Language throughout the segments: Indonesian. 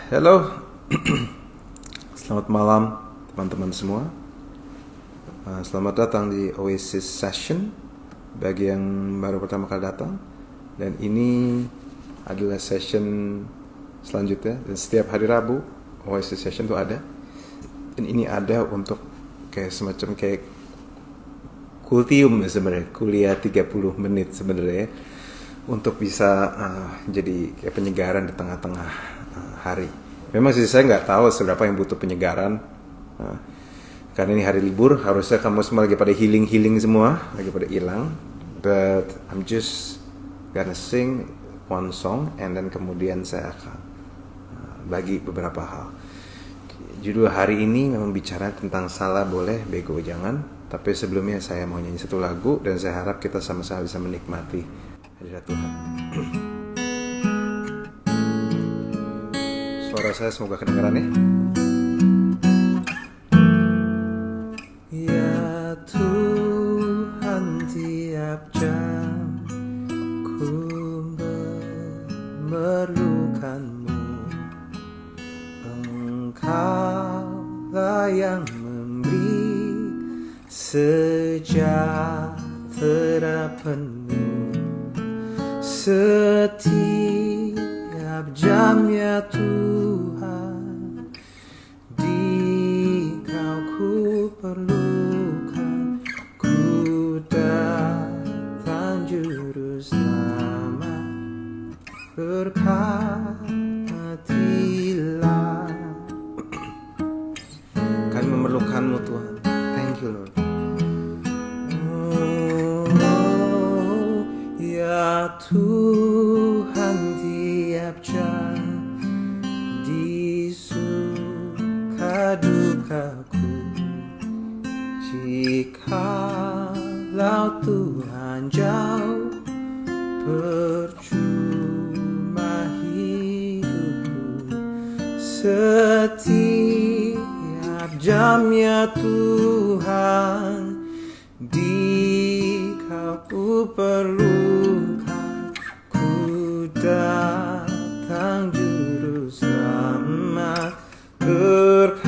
Halo, selamat malam teman-teman semua. Selamat datang di Oasis Session bagi yang baru pertama kali datang. Dan ini adalah session selanjutnya. Dan setiap hari Rabu Oasis Session itu ada. Dan ini ada untuk semacam kultium sebenarnya, kuliah 30 menit sebenarnya, untuk bisa jadi kayak penyegaran di tengah-tengah hari. Memang sih saya nggak tahu seberapa yang butuh penyegaran, karena ini hari libur, harusnya kamu semua lagi pada healing semua, lagi pada hilang. But I'm just gonna sing one song and then kemudian saya akan bagi beberapa hal. Judul hari ini memang bicara tentang salah boleh, bego jangan. Tapi sebelumnya saya mau nyanyi satu lagu dan saya harap kita sama-sama bisa menikmati hadirat Tuhan. Suara saya semoga kedengaran ya. Ya Tuhan, tiap jam ku memerlukanmu. Engkaulah yang memberi sejahtera penuh. Setiap jamnya Tuhan, di Kau ku perlukan. Ku datang juru selamat, berkatilah. Kami memerlukan-Mu Tuhan. Thank you Lord. Ya Tuhan, tiap jam di suka dukaku, jikalau Tuhan jauh, percuma hidupku. Setiap jamnya Tuhan, di Kau ku perlukan. Ku datang juru selamat, berkatilah.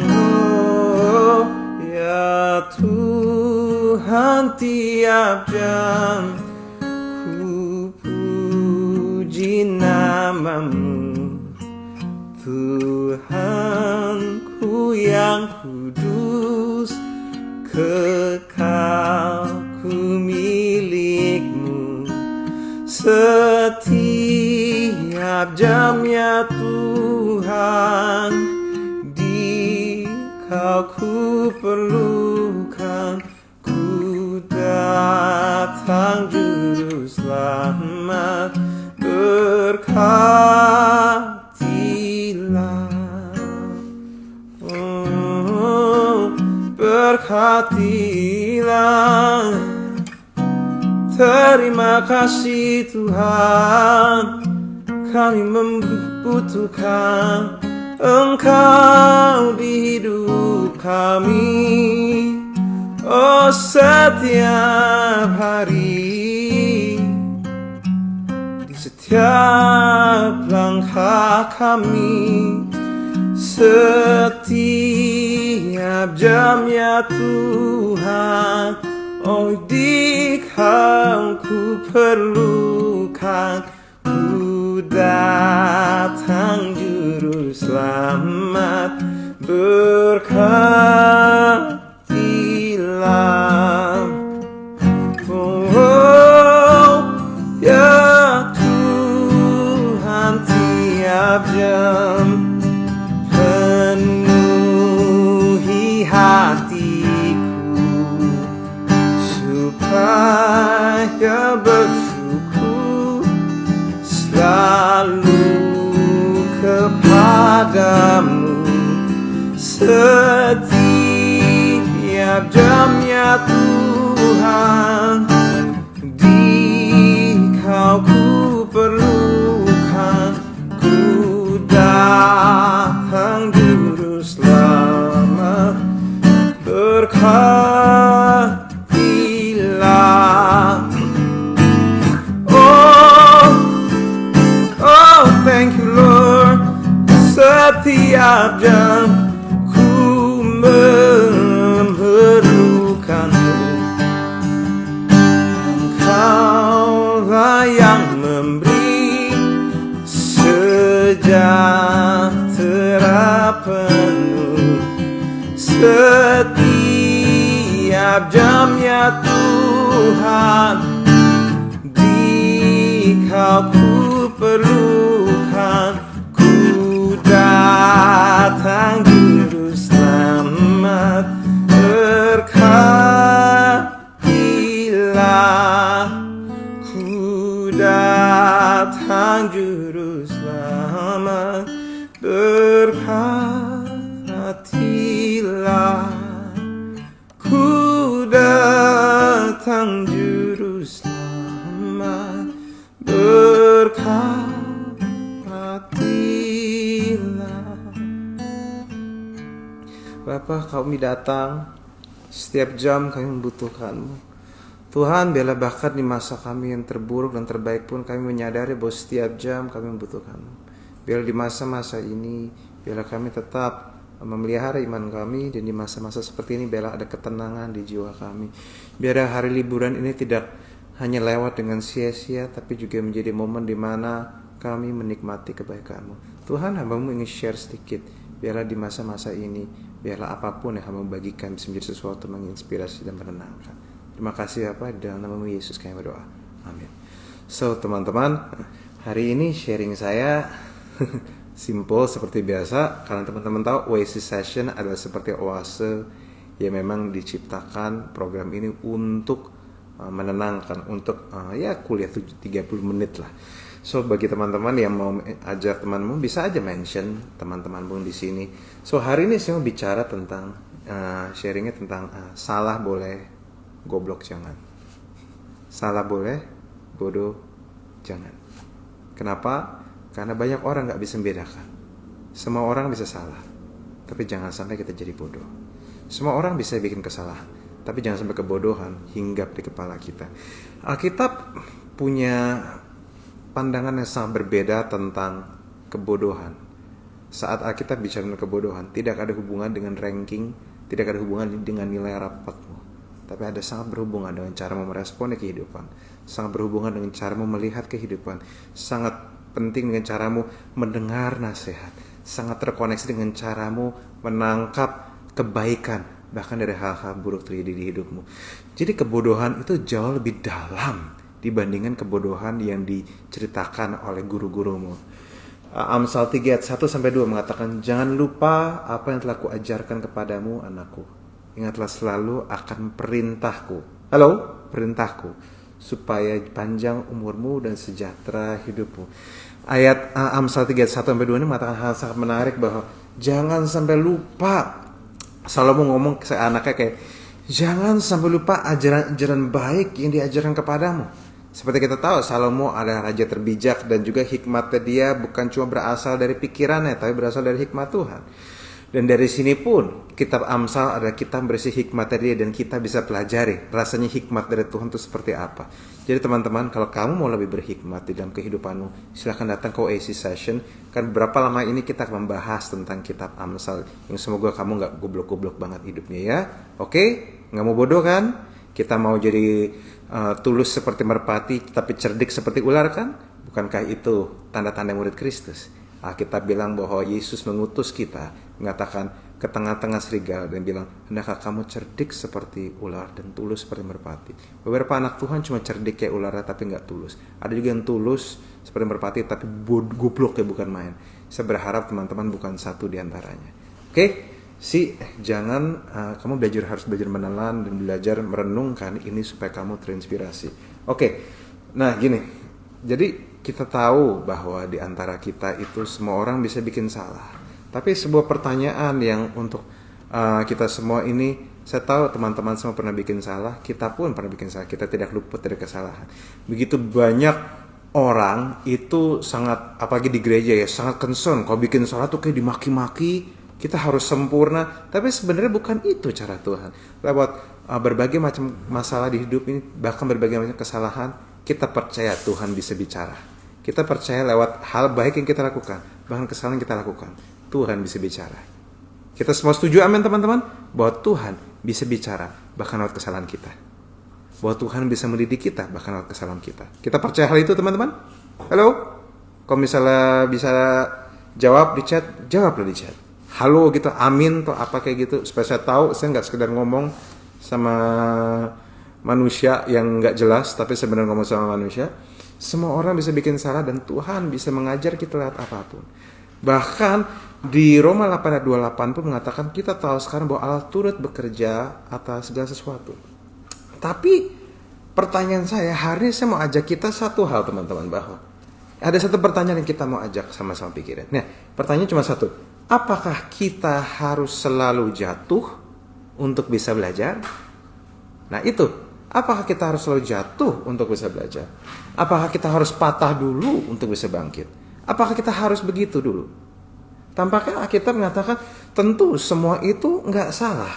Oh, ya Tuhan, tiap jam ku puji nama-Mu. Tuhanku yang kudus, kekal ku milik-Mu. Setiap jamnya Tuhan, di Kau ku perlukan. Ku datang juru selamat, berkatilah. Berkatilah. Terima kasih Tuhan, kami membutuhkan Engkau di hidup kami. Oh, setiap hari, di setiap langkah kami, setiap jamnya Tuhan. Oh, di Kau ku perlukan. Ku datang juru selamat, berkatilah. Oh, ya Tuhan, tiap jam penuhi hatiku, supaya bersyukur selalu kepadamu. Setiap jamnya Tuhan, di Kau ku perlukan. Ku datang juru selamat, berkatilah. Oh, setiap jam ku memerlukanmu. Engkaulah yang memberi sejahtera penuh setiap jamnya Tuhan. Kau ku perlukan, ku datang juru selamat, berkatilah. Ku datang juru selamat, berkatilah. Ku datang juru selamat, berkatilah. Bapa, kami datang, setiap jam kami membutuhkanmu. Tuhan, biarlah bahkan di masa kami yang terburuk dan terbaik pun kami menyadari bahwa setiap jam kami membutuhkanmu. Biarlah di masa-masa ini, biarlah kami tetap memelihara iman kami, dan di masa-masa seperti ini biarlah ada ketenangan di jiwa kami. Biarlah hari liburan ini tidak hanya lewat dengan sia-sia, tapi juga menjadi momen di mana kami menikmati kebaikan-Mu. Tuhan, hamba-Mu ingin share sedikit. Biarlah di masa-masa ini, biarlah apapun yang hamba bagikan bisa menjadi sesuatu menginspirasi dan menenangkan. Terima kasih Bapa, dalam nama Yesus kami berdoa. Amin. So, teman-teman, hari ini sharing saya simple seperti biasa. Karena teman-teman tahu, Oasis Session adalah seperti oase yang memang diciptakan program ini untuk menenangkan, untuk kuliah 30 menit lah. So bagi teman-teman yang mau ajak temanmu, bisa aja mention teman-temanmu di sini. So hari ini saya mau bicara tentang sharingnya tentang salah boleh, goblok jangan. Salah boleh, bodoh jangan. Kenapa? Karena banyak orang gak bisa membedakan. Semua orang bisa salah, tapi jangan sampai kita jadi bodoh. Semua orang bisa bikin kesalahan, tapi jangan sampai kebodohan hinggap di kepala kita. Alkitab punya pandangan yang sangat berbeda tentang kebodohan. Saat Alkitab bicara tentang kebodohan, tidak ada hubungan dengan ranking, tidak ada hubungan dengan nilai rapatmu, tapi ada sangat berhubungan dengan cara meresponi kehidupan, sangat berhubungan dengan caramu melihat kehidupan, sangat penting dengan caramu mendengar nasihat, sangat terkoneksi dengan caramu menangkap kebaikan, bahkan dari hal-hal buruk terjadi di hidupmu. Jadi kebodohan itu jauh lebih dalam dibandingkan kebodohan yang diceritakan oleh guru-gurumu. Amsal 3 ayat 1-2 mengatakan, jangan lupa apa yang telah kuajarkan kepadamu, anakku. Ingatlah selalu akan perintahku. Perintahku, supaya panjang umurmu dan sejahtera hidupmu. Ayat Amsal 3 ayat 1-2 ini mengatakan hal sangat menarik, bahwa jangan sampai lupa. Salomo ngomong ke anaknya kayak, jangan sampai lupa ajaran-ajaran baik yang diajarkan kepadamu. Seperti kita tahu, Salomo adalah raja terbijak, dan juga hikmatnya dia bukan cuma berasal dari pikirannya, tapi berasal dari hikmat Tuhan. Dan dari sini pun kitab Amsal adalah kitab berisi hikmatnya dia, dan kita bisa pelajari rasanya hikmat dari Tuhan itu seperti apa. Jadi teman-teman, kalau kamu mau lebih berhikmat di dalam kehidupanmu, silahkan datang ke Oasis Session. Kan berapa lama ini kita akan membahas tentang kitab Amsal, yang semoga kamu gak goblok-goblok banget hidupnya ya. Oke? Gak mau bodoh kan? Kita mau jadi tulus seperti merpati, tapi cerdik seperti ular kan? Bukankah itu tanda-tanda murid Kristus? Kita bilang bahwa Yesus mengutus kita, mengatakan ke tengah-tengah serigala, dan bilang, hendakkah kamu cerdik seperti ular dan tulus seperti merpati. Beberapa anak Tuhan cuma cerdik kayak ular tapi gak tulus. Ada juga yang tulus seperti merpati tapi goblok ya, bukan main. Saya berharap teman-teman bukan satu di antaranya. Oke? Jangan kamu harus belajar menelan dan belajar merenungkan ini supaya kamu terinspirasi. Oke. Nah gini, jadi kita tahu bahwa di antara kita itu semua orang bisa bikin salah. Tapi sebuah pertanyaan yang untuk kita semua ini, saya tahu teman-teman semua pernah bikin salah, kita pun pernah bikin salah, kita tidak luput dari kesalahan. Begitu banyak orang itu sangat, apalagi di gereja ya, sangat concern kalau bikin salah tuh kayak dimaki-maki, kita harus sempurna. Tapi sebenarnya bukan itu cara Tuhan. Lewat berbagai macam masalah di hidup ini, bahkan berbagai macam kesalahan, kita percaya Tuhan bisa bicara. Kita percaya lewat hal baik yang kita lakukan, bahkan kesalahan yang kita lakukan, Tuhan bisa bicara. Kita semua setuju, amin teman-teman? Bahwa Tuhan bisa bicara bahkan lewat kesalahan kita. Bahwa Tuhan bisa mendidik kita bahkan lewat kesalahan kita. Kita percaya hal itu teman-teman? Halo? Kalau misalnya bisa jawab di chat, jawablah di chat. Halo gitu, amin atau apa kayak gitu. Supaya saya tahu, saya nggak sekedar ngomong sama manusia yang nggak jelas, tapi sebenarnya ngomong sama manusia. Semua orang bisa bikin salah dan Tuhan bisa mengajar kita lewat apapun. Bahkan di Roma 8 ayat 28 pun mengatakan kita tahu sekarang bahwa Allah turut bekerja atas segala sesuatu. Tapi pertanyaan saya, hari ini saya mau ajak kita satu hal teman-teman, bahwa ada satu pertanyaan yang kita mau ajak sama-sama pikirin. Nah, pertanyaan cuma satu. Apakah kita harus selalu jatuh untuk bisa belajar? Nah itu. Apakah kita harus selalu jatuh untuk bisa belajar? Apakah kita harus patah dulu untuk bisa bangkit? Apakah kita harus begitu dulu? Tampaknya Alkitab mengatakan tentu semua itu nggak salah.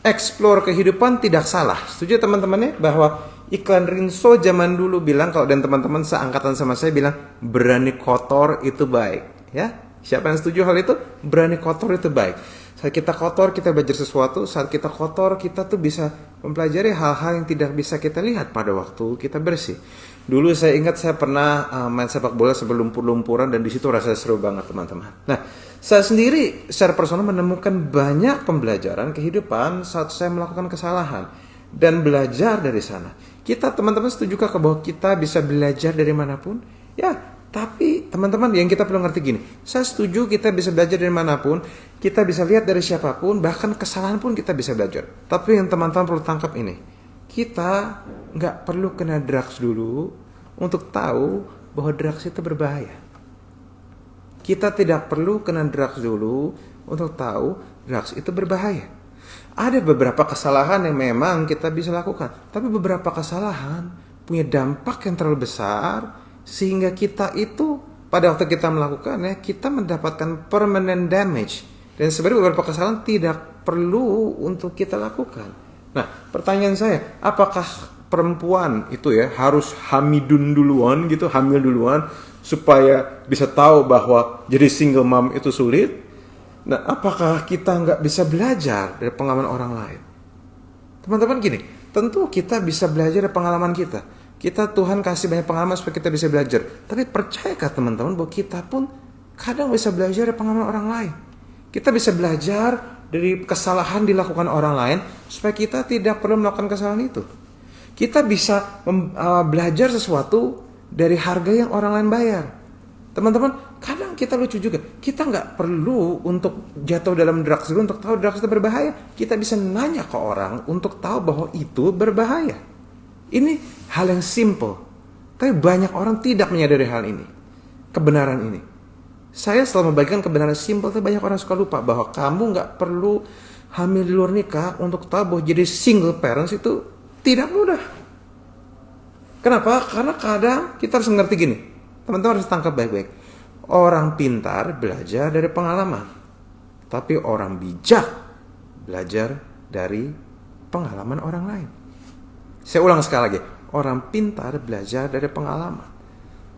Explore kehidupan tidak salah. Setuju teman-temannya bahwa iklan Rinso zaman dulu bilang, kalau dan teman-teman seangkatan sama saya bilang, berani kotor itu baik. Ya, siapa yang setuju hal itu? Berani kotor itu baik. Saat kita kotor, kita belajar sesuatu. Saat kita kotor, kita tuh bisa mempelajari hal-hal yang tidak bisa kita lihat pada waktu kita bersih. Dulu saya ingat saya pernah main sepak bola sebelum lumpur-lumpuran dan di situ rasanya seru banget teman-teman. Nah, saya sendiri secara personal menemukan banyak pembelajaran kehidupan saat saya melakukan kesalahan dan belajar dari sana. Kita teman-teman setujukah bahwa kita bisa belajar dari manapun? Ya. Tapi teman-teman yang kita perlu ngerti gini, saya setuju kita bisa belajar dari manapun, kita bisa lihat dari siapapun, bahkan kesalahan pun kita bisa belajar. Tapi yang teman-teman perlu tangkap ini, kita nggak perlu kena drugs dulu untuk tahu bahwa drugs itu berbahaya. Kita tidak perlu kena drugs dulu untuk tahu drugs itu berbahaya. Ada beberapa kesalahan yang memang kita bisa lakukan, tapi beberapa kesalahan punya dampak yang terlalu besar, sehingga kita itu pada waktu kita melakukannya kita mendapatkan permanent damage, dan sebenarnya beberapa kesalahan tidak perlu untuk kita lakukan. Nah, pertanyaan saya, apakah perempuan itu ya harus hamidun duluan gitu, hamil duluan supaya bisa tahu bahwa jadi single mom itu sulit? Nah, apakah kita nggak bisa belajar dari pengalaman orang lain? Teman-teman gini, tentu kita bisa belajar dari pengalaman kita. Tuhan kasih banyak pengalaman supaya kita bisa belajar. Tapi percayakah teman-teman bahwa kita pun kadang bisa belajar dari pengalaman orang lain? Kita bisa belajar dari kesalahan dilakukan orang lain supaya kita tidak perlu melakukan kesalahan itu. Kita bisa belajar sesuatu dari harga yang orang lain bayar. Teman-teman, kadang kita lucu juga. Kita nggak perlu untuk jatuh dalam drugs dulu untuk tahu drugs itu berbahaya. Kita bisa nanya ke orang untuk tahu bahwa itu berbahaya. Ini hal yang simple, tapi banyak orang tidak menyadari hal ini, kebenaran ini. Saya selalu membagikan kebenaran simple, tapi banyak orang suka lupa bahwa kamu nggak perlu hamil di luar nikah untuk tahu bahwa jadi single parents itu tidak mudah. Kenapa? Karena kadang kita harus mengerti gini, teman-teman harus tangkap baik-baik. Orang pintar belajar dari pengalaman, tapi orang bijak belajar dari pengalaman orang lain. Saya ulang sekali lagi, orang pintar belajar dari pengalaman,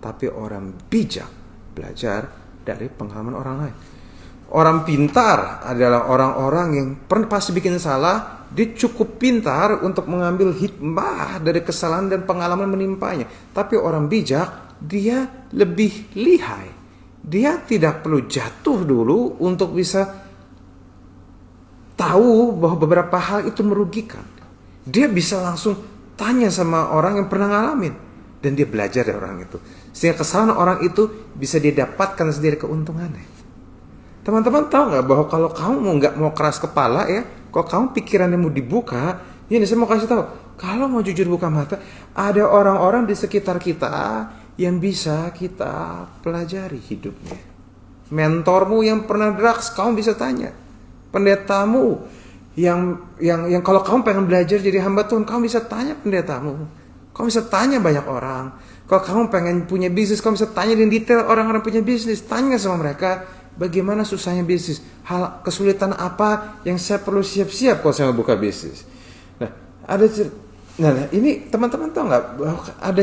tapi orang bijak belajar dari pengalaman orang lain. Orang pintar adalah orang-orang yang pernah pasti bikin salah, dia cukup pintar untuk mengambil hikmah dari kesalahan dan pengalaman menimpanya. Tapi orang bijak, dia lebih lihai. Dia tidak perlu jatuh dulu untuk bisa tahu bahwa beberapa hal itu merugikan. Dia bisa langsung tanya sama orang yang pernah ngalamin, dan dia belajar dari orang itu, sehingga kesalahan orang itu bisa dia dapatkan sendiri keuntungannya. Teman-teman tahu nggak bahwa kalau kamu nggak mau keras kepala ya, kalau kamu pikirannya mau dibuka, ini saya mau kasih tahu, kalau mau jujur buka mata, ada orang-orang di sekitar kita yang bisa kita pelajari hidupnya. Mentormu yang pernah drugs, kamu bisa tanya. Pendetamu yang kalau kamu pengen belajar jadi hamba Tuhan, kamu bisa tanya pendetamu. Kamu bisa tanya banyak orang. Kalau kamu pengen punya bisnis, kamu bisa tanya di detail orang-orang punya bisnis. Tanya sama mereka, bagaimana susahnya bisnis, hal kesulitan apa yang saya perlu siap-siap kalau saya mau buka bisnis. Nah, ini teman-teman tahu nggak bahwa ada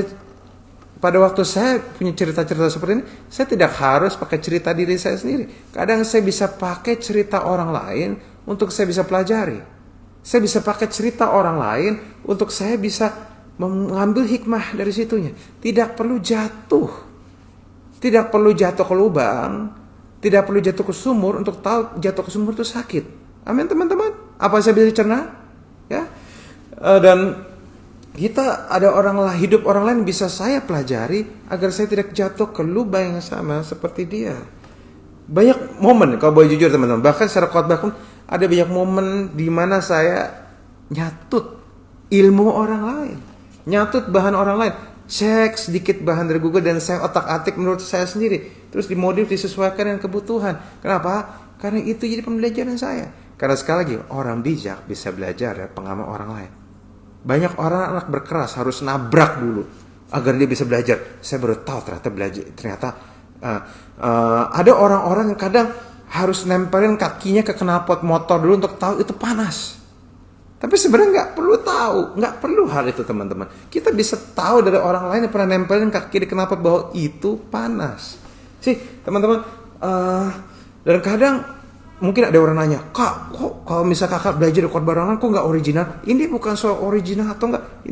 pada waktu saya punya cerita-cerita seperti ini, saya tidak harus pakai cerita diri saya sendiri. Kadang saya bisa pakai cerita orang lain untuk saya bisa pelajari. Saya bisa pakai cerita orang lain untuk saya bisa mengambil hikmah dari situnya. Tidak perlu jatuh. Tidak perlu jatuh ke lubang. Tidak perlu jatuh ke sumur untuk tahu jatuh ke sumur itu sakit. Amin teman-teman. Apa saya bisa cerna? Ya. Dan kita ada hidup orang lain bisa saya pelajari agar saya tidak jatuh ke lubang yang sama seperti dia. Banyak momen, kalau boleh jujur teman-teman, bahkan secara khotbah pun ada banyak momen di mana saya nyatut ilmu orang lain, nyatut bahan orang lain, cek sedikit bahan dari Google dan saya otak-atik menurut saya sendiri, terus dimodif disesuaikan dengan kebutuhan. Kenapa? Karena itu jadi pembelajaran saya. Karena sekali lagi orang bijak bisa belajar dari pengalaman orang lain. Banyak orang anak berkeras harus nabrak dulu agar dia bisa belajar. Saya baru tahu ternyata ada orang-orang yang kadang harus nempelin kakinya ke knalpot motor dulu untuk tahu itu panas. Tapi sebenarnya nggak perlu tahu, nggak perlu hal itu teman-teman. Kita bisa tahu dari orang lain yang pernah nempelin kaki di knalpot bahwa itu panas. Sih teman-teman, dan kadang mungkin ada orang nanya, Kak, kok kalau misal kakak belajar di khotbah orang kok nggak original? Ini bukan soal original atau enggak.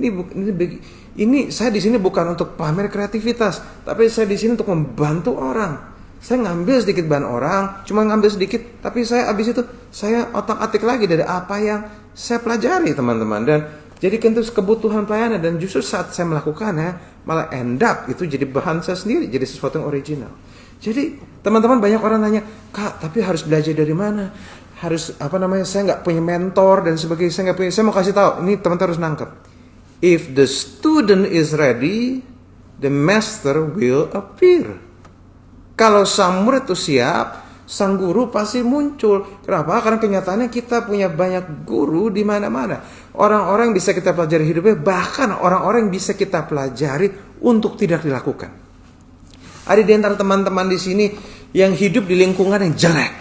Ini saya di sini bukan untuk pamer kreativitas, tapi saya di sini untuk membantu orang. Saya ngambil sedikit bahan orang, cuma ngambil sedikit, tapi saya abis itu saya otak-atik lagi dari apa yang saya pelajari teman-teman. Dan jadikan itu kebutuhan pelayanan, dan justru saat saya melakukannya malah end up itu jadi bahan saya sendiri, jadi sesuatu yang original. Jadi teman-teman banyak orang nanya, Kak, tapi harus belajar dari mana? Harus saya nggak punya mentor dan sebagainya. Saya mau kasih tahu, ini teman-teman harus nangkep. If the student is ready, the master will appear. Kalau sang murid itu siap, sang guru pasti muncul. Kenapa? Karena kenyataannya kita punya banyak guru di mana-mana. Orang-orang bisa kita pelajari hidupnya, bahkan orang-orang bisa kita pelajari untuk tidak dilakukan. Ada di antara teman-teman di sini yang hidup di lingkungan yang jelek,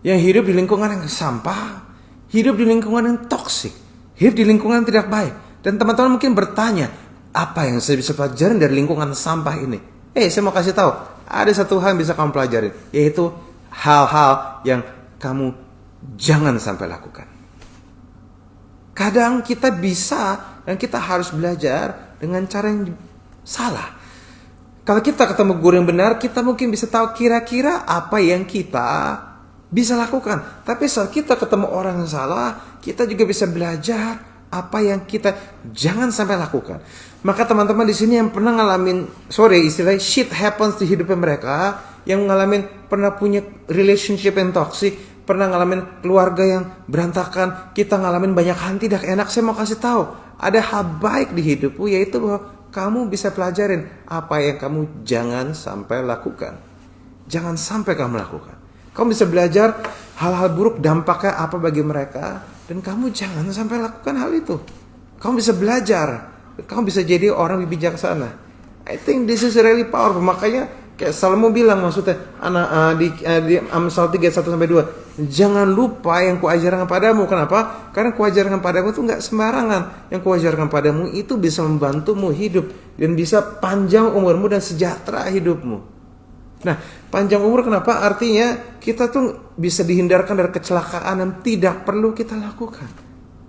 yang hidup di lingkungan yang sampah, hidup di lingkungan yang toksik, hidup di lingkungan yang tidak baik. Dan teman-teman mungkin bertanya, apa yang saya bisa pelajarin dari lingkungan sampah ini? Saya mau kasih tahu, ada satu hal yang bisa kamu pelajarin, yaitu hal-hal yang kamu jangan sampai lakukan. Kadang kita bisa dan kita harus belajar dengan cara yang salah. Kalau kita ketemu guru yang benar, kita mungkin bisa tahu kira-kira apa yang kita bisa lakukan. Tapi saat kita ketemu orang yang salah, kita juga bisa belajar apa yang kita jangan sampai lakukan. Maka teman-teman di sini yang pernah ngalamin, istilahnya shit happens di hidupnya mereka, yang pernah punya relationship yang toxic, pernah ngalamin keluarga yang berantakan, kita ngalamin banyak hal tidak enak. Saya mau kasih tahu, ada hal baik di hidupmu, yaitu bahwa kamu bisa pelajarin apa yang kamu jangan sampai lakukan. Jangan sampai kamu lakukan. Kamu bisa belajar hal-hal buruk dampaknya apa bagi mereka, dan kamu jangan sampai lakukan hal itu. Kamu bisa belajar. Kamu bisa jadi orang yang bijaksana. I think this is really powerful. Makanya kayak Salomo bilang, maksudnya di Amsal 3:1-2, jangan lupa yang kuajarkan padamu. Kenapa? Karena kuajarkan padamu itu nggak sembarangan. Yang kuajarkan padamu itu bisa membantumu hidup dan bisa panjang umurmu dan sejahtera hidupmu. Nah, panjang umur kenapa? Artinya kita tuh bisa dihindarkan dari kecelakaan yang tidak perlu kita lakukan.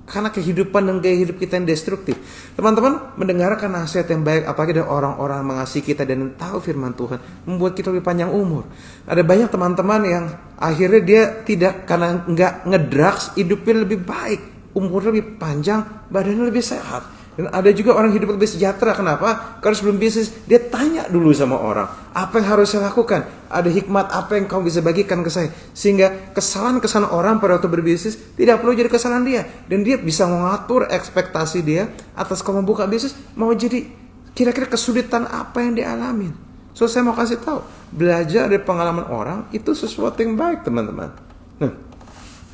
Karena kehidupan dan gaya hidup kita yang destruktif. Teman-teman, mendengarkan nasihat yang baik, apalagi dari orang-orang mengasihi kita dan tahu firman Tuhan, membuat kita lebih panjang umur. Ada banyak teman-teman yang akhirnya dia tidak, karena nggak ngedrugs, hidupnya lebih baik, umurnya lebih panjang, badannya lebih sehat. Dan ada juga orang hidup lebih sejahtera. Kenapa? Karena sebelum bisnis, dia tanya dulu sama orang, apa yang harus saya lakukan? Ada hikmat apa yang kamu bisa bagikan ke saya? Sehingga kesalahan-kesalahan orang pada waktu berbisnis tidak perlu jadi kesalahan dia. Dan dia bisa mengatur ekspektasi dia atas kalau membuka bisnis, mau jadi kira-kira kesulitan apa yang dia alami. So, saya mau kasih tahu, belajar dari pengalaman orang itu sesuatu yang baik, teman-teman. Nah,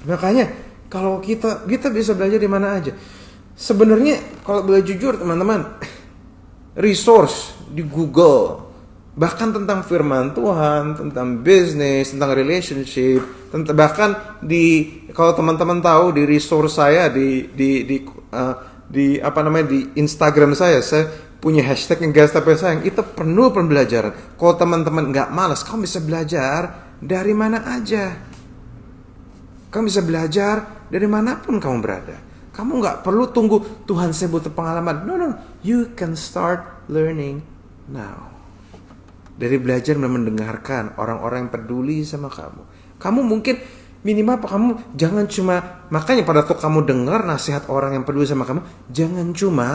makanya kalau kita bisa belajar di mana aja. Sebenarnya kalau boleh jujur teman-teman, resource di Google, bahkan tentang firman Tuhan, tentang bisnis, tentang relationship, bahkan kalau teman-teman tahu di resource saya di Instagram saya punya hashtag ngegas tapi sayang, itu penuh pembelajaran. Kalau teman-teman nggak malas, kamu bisa belajar dari mana aja. Kamu bisa belajar dari manapun kamu berada. Kamu nggak perlu tunggu Tuhan saya butuh pengalaman. No, you can start learning now. Dari belajar dan mendengarkan orang-orang yang peduli sama kamu. Kamu mungkin minimal kamu jangan cuma, makanya pada waktu kamu dengar nasihat orang yang peduli sama kamu, jangan cuma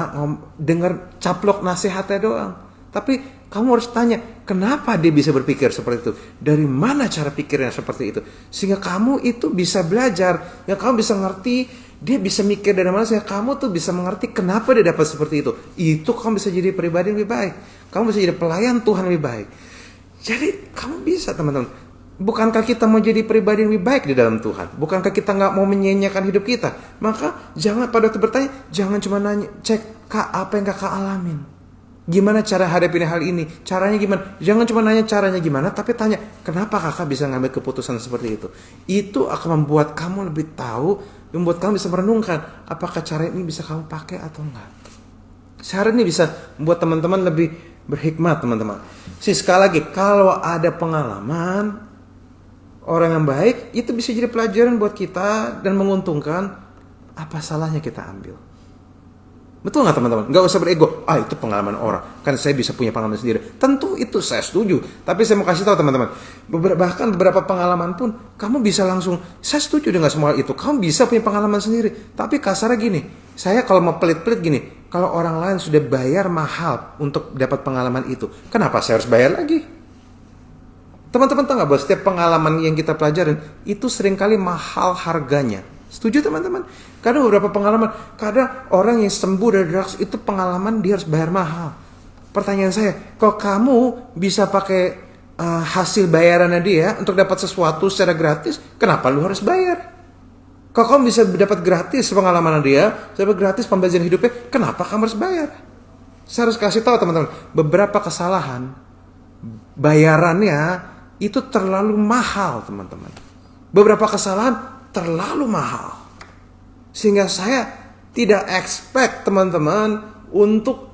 dengar caplok nasihatnya doang. Tapi kamu harus tanya, kenapa dia bisa berpikir seperti itu? Dari mana cara pikirnya seperti itu? Sehingga kamu itu bisa belajar, ya kamu bisa ngerti, dia bisa mikir dari mana, sehingga kamu tuh bisa mengerti kenapa dia dapat seperti itu. Itu kamu bisa jadi pribadi yang lebih baik. Kamu bisa jadi pelayan Tuhan lebih baik. Jadi kamu bisa, teman-teman. Bukankah kita mau jadi pribadi yang lebih baik di dalam Tuhan? Bukankah kita nggak mau menyanyiakan hidup kita? Maka jangan pada waktu bertanya, jangan cuma nanya, cek Kak, apa yang kakak alamin? Gimana cara hadapin hal ini? Caranya gimana? Jangan cuma nanya caranya gimana, tapi tanya, kenapa kakak bisa ngambil keputusan seperti itu? Itu akan membuat kamu lebih tahu, membuat kamu bisa merenungkan, apakah cara ini bisa kamu pakai atau enggak. Cara ini bisa membuat teman-teman lebih berhikmat, teman-teman. Sekali lagi, kalau ada pengalaman orang yang baik, itu bisa jadi pelajaran buat kita dan menguntungkan. Apa salahnya kita ambil? Betul gak, teman-teman? Gak usah berego, itu pengalaman orang, kan saya bisa punya pengalaman sendiri. Tentu itu saya setuju. Tapi saya mau kasih tahu, teman-teman, bahkan beberapa pengalaman pun kamu bisa langsung, saya setuju dengan semua itu, kamu bisa punya pengalaman sendiri. Tapi kasarnya gini, saya kalau mau pelit-pelit gini, kalau orang lain sudah bayar mahal untuk dapat pengalaman itu, kenapa saya harus bayar lagi? Teman-teman tahu gak bahwa setiap pengalaman yang kita pelajarin itu seringkali mahal harganya. Setuju, teman-teman? Kadang beberapa pengalaman, kadang orang yang sembuh dari drugs itu pengalaman dia harus bayar mahal. Pertanyaan saya, kalau kamu bisa pakai hasil bayarannya dia untuk dapat sesuatu secara gratis, kenapa lu harus bayar? Kalau kamu bisa dapat gratis pengalaman dia, dapat gratis pembelajaran hidupnya, kenapa kamu harus bayar? Saya harus kasih tahu, teman-teman, beberapa kesalahan bayarannya itu terlalu mahal, teman-teman. Beberapa kesalahan terlalu mahal. Sehingga saya tidak expect teman-teman untuk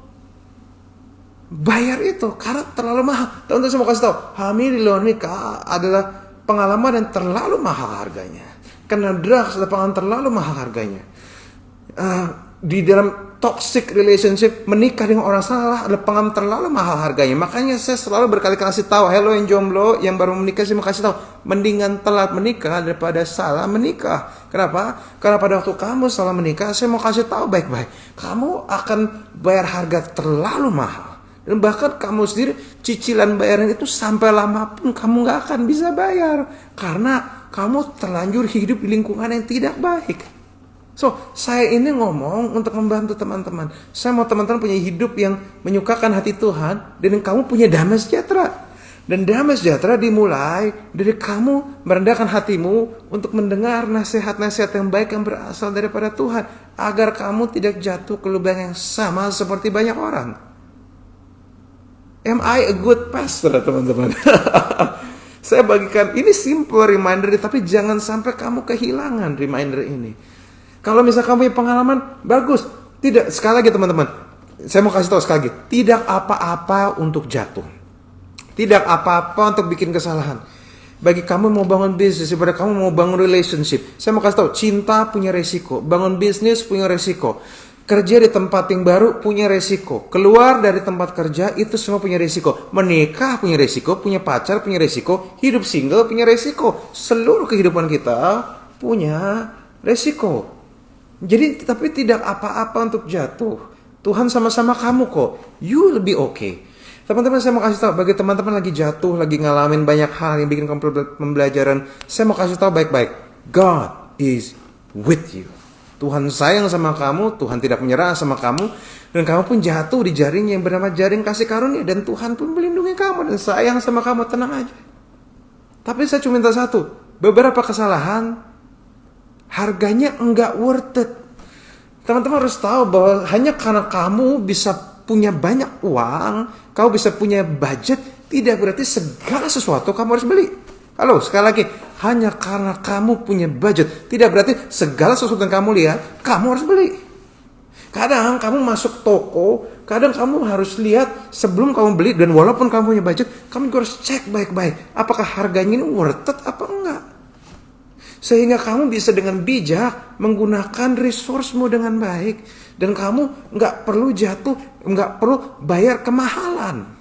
bayar itu karena terlalu mahal. Teman-teman, saya mau kasih tahu, hamil di luar nikah adalah pengalaman yang terlalu mahal harganya. Karena drugs adalah pengalaman terlalu mahal harganya. Di dalam toxic relationship, menikah dengan orang salah adalah pengalaman terlalu mahal harganya. Makanya saya selalu berkali-kali kasih tahu, hello yang jomblo, yang baru menikah, saya mau kasih tahu, mendingan telat menikah daripada salah menikah. Kenapa? Karena pada waktu kamu salah menikah, saya mau kasih tahu baik-baik, kamu akan bayar harga terlalu mahal. Dan bahkan kamu sendiri, cicilan bayaran itu sampai lama pun kamu gak akan bisa bayar. Karena kamu terlanjur hidup di lingkungan yang tidak baik. So, saya ini ngomong untuk membantu teman-teman. Saya mau teman-teman punya hidup yang menyukakan hati Tuhan, dan kamu punya damai sejahtera. Dan damai sejahtera dimulai dari kamu merendahkan hatimu untuk mendengar nasihat-nasihat yang baik yang berasal daripada Tuhan, agar kamu tidak jatuh ke lubang yang sama seperti banyak orang. Am I a good pastor, teman-teman? Saya bagikan ini simple reminder, tapi jangan sampai kamu kehilangan reminder ini. Kalau misalnya kamu punya pengalaman, bagus. Tidak, sekali lagi teman-teman, saya mau kasih tahu sekali lagi, tidak apa-apa untuk jatuh. Tidak apa-apa untuk bikin kesalahan. Bagi kamu mau bangun bisnis, daripada kamu mau bangun relationship, saya mau kasih tahu, cinta punya resiko, bangun bisnis punya resiko, kerja di tempat yang baru punya resiko, keluar dari tempat kerja itu semua punya resiko, menikah punya resiko, punya pacar punya resiko, hidup single punya resiko, seluruh kehidupan kita punya resiko. Jadi tapi tidak apa-apa untuk jatuh. Tuhan sama-sama kamu kok. You lebih okay. Teman-teman, saya mau kasih tahu, bagi teman-teman lagi jatuh, lagi ngalamin banyak hal yang bikin kamu pembelajaran, saya mau kasih tahu baik-baik, God is with you. Tuhan sayang sama kamu, Tuhan tidak menyerah sama kamu, dan kamu pun jatuh di jaring yang bernama jaring kasih karunia, dan Tuhan pun melindungi kamu dan sayang sama kamu, tenang aja. Tapi saya cuma minta satu, beberapa kesalahan harganya enggak worth it. Teman-teman harus tahu bahwa hanya karena kamu bisa punya banyak uang, kamu bisa punya budget, tidak berarti segala sesuatu kamu harus beli. Halo, sekali lagi, hanya karena kamu punya budget, tidak berarti segala sesuatu yang kamu lihat, kamu harus beli. Kadang kamu masuk toko, Kadang kamu harus lihat sebelum kamu beli, dan walaupun kamu punya budget, kamu juga harus cek baik-baik. Apakah harganya ini worth it apa enggak? Sehingga kamu bisa dengan bijak menggunakan resource-mu dengan baik. Dan kamu nggak perlu nggak perlu bayar kemahalan.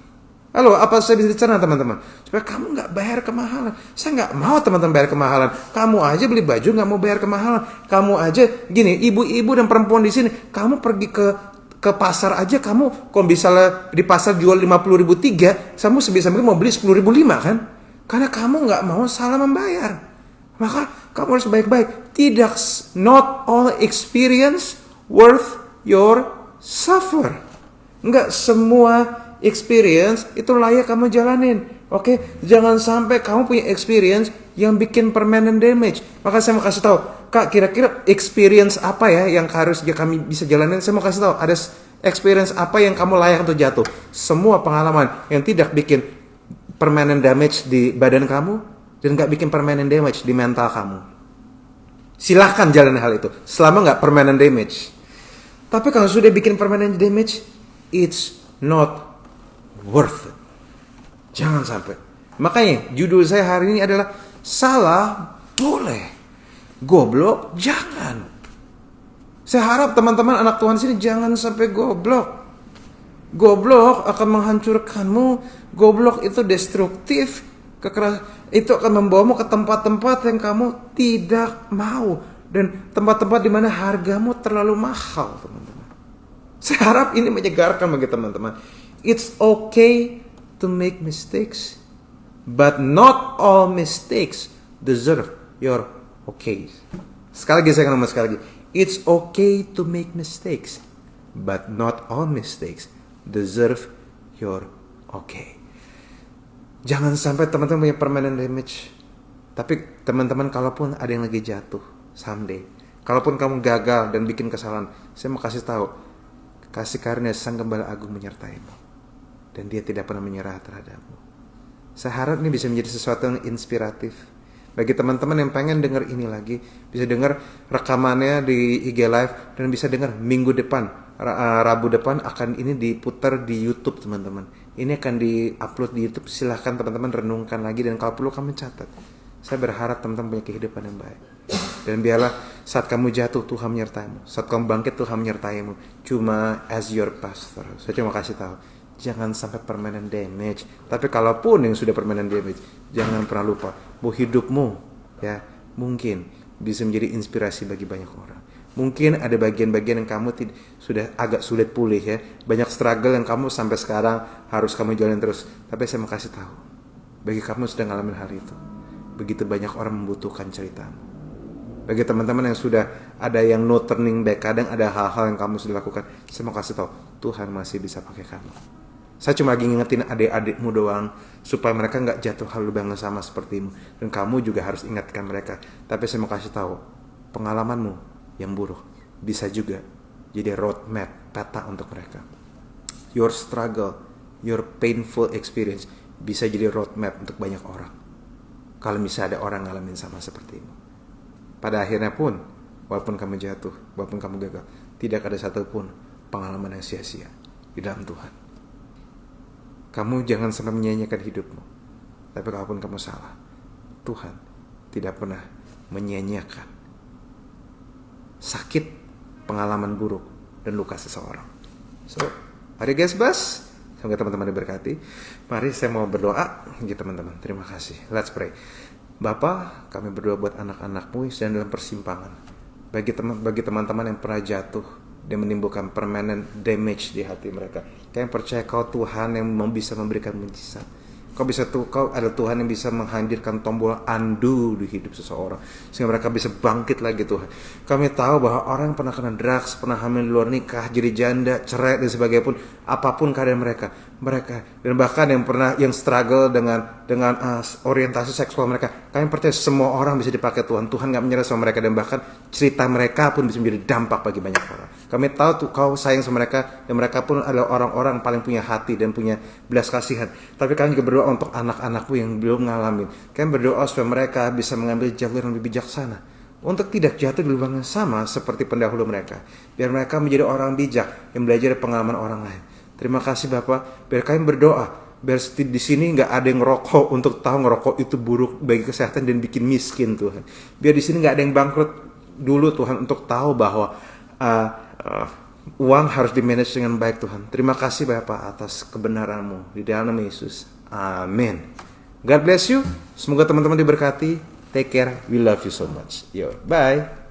Halo, apa saya bisa bicara teman-teman? Supaya kamu nggak bayar kemahalan. Saya nggak mau teman-teman bayar kemahalan. Kamu aja beli baju nggak mau bayar kemahalan. Kamu aja gini, ibu-ibu dan perempuan di sini, kamu pergi ke pasar aja, kamu kalau misalnya di pasar jual 50.000 tiga, kamu sebisa mungkin mau beli 10.000 lima kan? Karena kamu nggak mau salah membayar. Maka kamu harus baik-baik. Not all experience worth your suffer. Nggak semua experience itu layak kamu jalanin. Oke, jangan sampai kamu punya experience yang bikin permanent damage. Maka saya mau kasih tahu, Kak, kira-kira experience apa ya yang harus kami bisa jalanin? Saya mau kasih tahu, ada experience apa yang kamu layak untuk jatuh. Semua pengalaman yang tidak bikin permanent damage di badan kamu dan gak bikin permanent damage di mental kamu, silahkan jalani hal itu selama gak permanent damage. Tapi kalau sudah bikin permanent damage, it's not worth it. Jangan sampai. Makanya judul saya hari ini adalah salah boleh, goblok jangan. Saya harap teman-teman anak Tuhan sini jangan sampai goblok. Goblok akan menghancurkanmu. Goblok itu destruktif. Itu akan membawamu ke tempat-tempat yang kamu tidak mau. Dan tempat-tempat di mana hargamu terlalu mahal, teman-teman. Saya harap ini menyegarkan bagi teman-teman. It's okay to make mistakes, but not all mistakes deserve your okay. Sekali lagi saya akan ngomong sekali lagi. It's okay to make mistakes, but not all mistakes deserve your okay. Jangan sampai teman-teman punya permanent damage. Tapi teman-teman, kalaupun ada yang lagi jatuh someday, kalaupun kamu gagal dan bikin kesalahan, saya mau kasih tahu, kasih karunia Sang Gembala Agung menyertaimu. Dan dia tidak pernah menyerah terhadapmu. Saya harap ini bisa menjadi sesuatu yang inspiratif. Bagi teman-teman yang pengen dengar ini lagi, bisa dengar rekamannya di IG Live, dan bisa dengar minggu depan, Rabu depan akan ini diputar di YouTube, teman-teman. Ini akan di-upload di YouTube. Silahkan teman-teman renungkan lagi, dan kalau perlu kamu catat. Saya berharap teman-teman punya kehidupan yang baik. Dan biarlah saat kamu jatuh, Tuhan menyertaimu. Saat kamu bangkit, Tuhan menyertaimu. Cuma as your pastor, saya cuma kasih tahu, jangan sampai permanent damage. Tapi kalaupun yang sudah permanent damage, jangan pernah lupa bahwa hidupmu ya mungkin bisa menjadi inspirasi bagi banyak orang. Mungkin ada bagian-bagian yang kamu sudah agak sulit pulih ya. Banyak struggle yang kamu sampai sekarang harus kamu jalanin terus. Tapi saya mau kasih tahu, bagi kamu sedang ngalamin hal itu, begitu banyak orang membutuhkan ceritamu. Bagi teman-teman yang sudah ada yang no turning back, kadang ada hal-hal yang kamu sudah lakukan, saya mau kasih tahu, Tuhan masih bisa pakai kamu. Saya cuma lagi ngingetin adik-adikmu doang, supaya mereka gak jatuh hal lubang yang sama sepertimu. Dan kamu juga harus ingatkan mereka. Tapi saya mau kasih tahu, pengalamanmu yang buruk bisa juga jadi roadmap, peta untuk mereka. Your struggle, your painful experience bisa jadi roadmap untuk banyak orang. Kalau misalnya ada orang ngalamin sama sepertimu. Pada akhirnya pun, walaupun kamu jatuh, walaupun kamu gagal, tidak ada satupun pengalaman yang sia-sia di dalam Tuhan. Kamu jangan sampai menyanyiakan hidupmu. Tapi kalaupun kamu salah, Tuhan tidak pernah menyanyiakan sakit, pengalaman buruk, dan luka seseorang. So, mari guys, bas. Semoga teman-teman diberkati. Mari saya mau berdoa. Ya teman-teman, terima kasih. Let's pray. Bapa, kami berdoa buat anak-anakmu yang sedang dalam persimpangan. Bagi teman-teman yang pernah jatuh dan menimbulkan permanent damage di hati mereka. Kau yang percaya kau Tuhan yang bisa memberikan mujizat. Kau ada Tuhan yang bisa menghadirkan tombol undo di hidup seseorang sehingga mereka bisa bangkit lagi Tuhan. Kami tahu bahwa orang yang pernah kena drugs, pernah hamil di luar nikah, jadi janda, cerai dan sebagainya pun, apapun keadaan mereka dan bahkan yang struggle dengan orientasi seksual mereka, kami percaya semua orang bisa dipakai Tuhan. Tuhan gak menyerah sama mereka dan bahkan cerita mereka pun bisa menjadi dampak bagi banyak orang. Kami tahu tuh kau sayang sama mereka dan mereka pun adalah orang-orang paling punya hati dan punya belas kasihan. Tapi kami juga berdoa untuk anak-anakku yang belum ngalamin. Kami berdoa supaya mereka bisa mengambil jalur yang lebih bijaksana untuk tidak jatuh di lubang yang sama seperti pendahulu mereka. Biar mereka menjadi orang bijak yang belajar dari pengalaman orang lain. Terima kasih Bapak, biar kami berdoa, biar di sini nggak ada yang ngerokok untuk tahu ngerokok itu buruk bagi kesehatan dan bikin miskin Tuhan. Biar di sini nggak ada yang bangkrut dulu Tuhan untuk tahu bahwa uang harus dimanage dengan baik Tuhan. Terima kasih Bapak atas kebenaran-Mu di dalam nama Yesus. Amin. God bless you. Semoga teman-teman diberkati. Take care. We love you so much. Yo, bye.